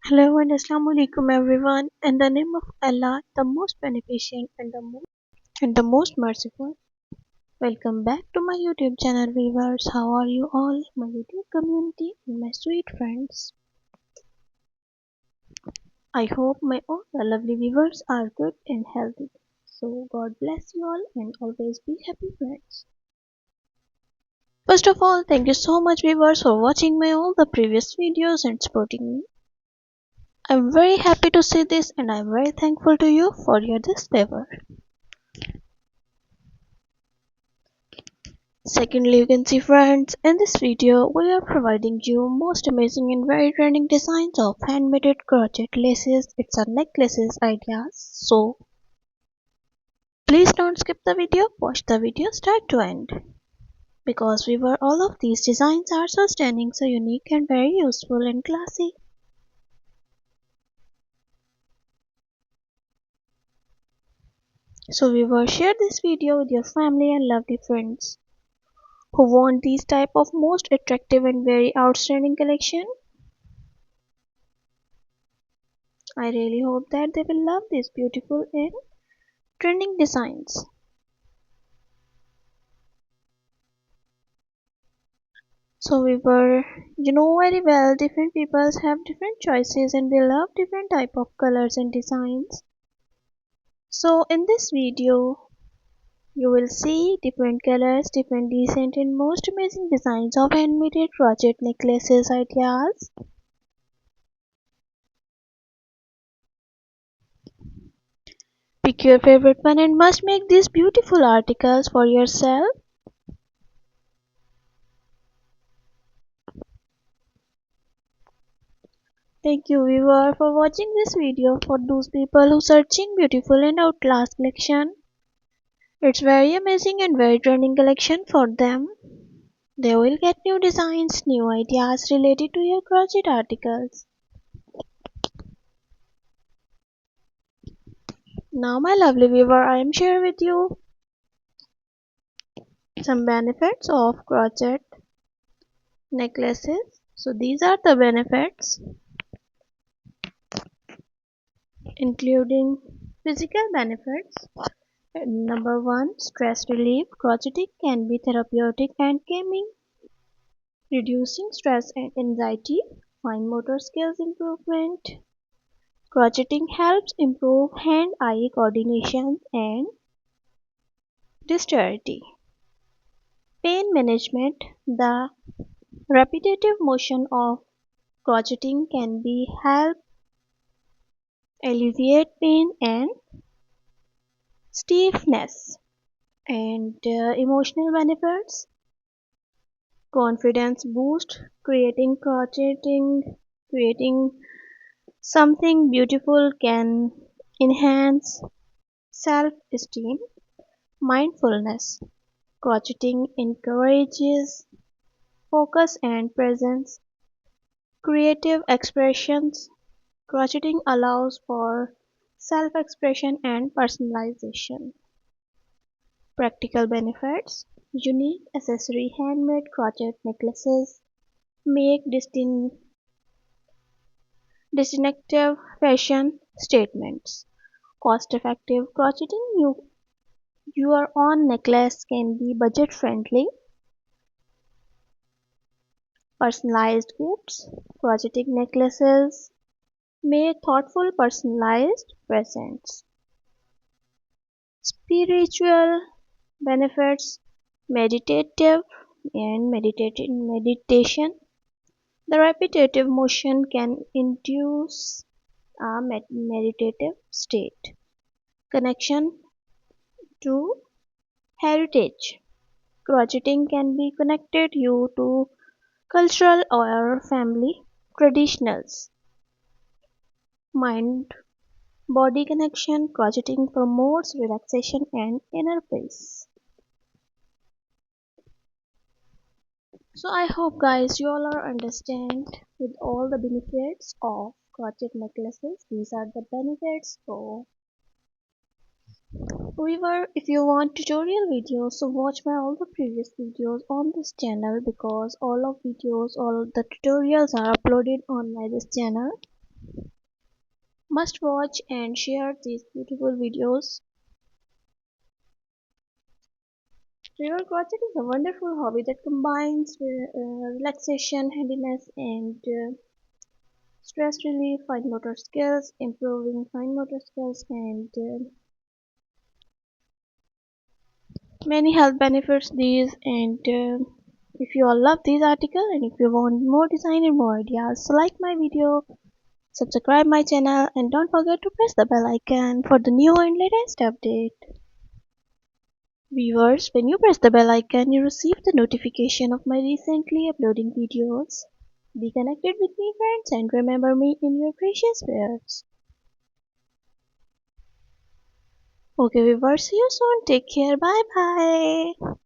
Hello and Assalamu alaikum everyone. In the name of Allah, the most beneficent and the most merciful. Welcome back to my YouTube channel viewers. How are you all, my YouTube community and my sweet friends? I hope my all the lovely viewers are good and healthy. So God bless you all and always be happy friends. First of all, thank you so much viewers for watching my all the previous videos and supporting me. I'm very happy to see this and I'm very thankful to you for your this favor. Secondly, you can see friends, in this video we are providing you most amazing and very trending designs of handmade crochet laces. It's a necklaces ideas. So please don't skip the video, watch the video start to end. Because we were all of these designs are so stunning, so unique and very useful and classy. So we will share this video with your family and lovely friends who want these type of most attractive and very outstanding collection. I really hope that they will love these beautiful and trending designs. So we were, very well, different peoples have different choices and they love different type of colors and designs. So in this video, you will see different colors, different decent and most amazing designs of handmade crochet necklaces ideas. Pick your favorite one and must make these beautiful articles for yourself. Thank you viewer for watching this video. For those people who searching beautiful and outlast collection, it's very amazing and very trending collection for them. They will get new designs, new ideas related to your crochet articles. Now my lovely viewer, I am sharing with you some benefits of crochet necklaces. So these are the benefits, including physical benefits. Number 1, stress relief. Crocheting can be therapeutic and calming, reducing stress and anxiety. Fine motor skills improvement. Crocheting helps improve hand-eye coordination and dexterity. Pain management. The repetitive motion of crocheting can be help alleviate pain and stiffness. And emotional benefits. Confidence boost. Creating something beautiful can enhance self-esteem. Mindfulness. Crocheting encourages focus and presence. Creative expressions. Crocheting allows for self-expression and personalization. Practical benefits. Unique accessory handmade crochet necklaces make distinctive fashion statements. Cost-effective crocheting your own necklace can be budget-friendly. Personalized gifts. Crocheting necklaces make thoughtful personalized presents. Spiritual benefits. Meditative and meditation. The repetitive motion can induce a meditative state. Connection to heritage. Crocheting can be connected you to cultural or family traditionals. Mind body connection. Crocheting promotes relaxation and inner peace. So I hope guys you all are understand with all the benefits of crochet necklaces. These are the benefits. So Weaver, if you want tutorial videos, so watch my all the previous videos on this channel because all the tutorials are uploaded on my this channel. Must watch and share these beautiful videos. River crochet is a wonderful hobby that combines relaxation, handiness, and stress relief, fine motor skills, improving fine motor skills, and many health benefits. These and if you all love this article and if you want more design and more ideas, so like my video, subscribe my channel, and don't forget to press the bell icon for the new and latest update. Viewers, when you press the bell icon, you receive the notification of my recently uploading videos. Be connected with me, friends, and remember me in your precious prayers. Okay, viewers, see you soon. Take care. Bye bye.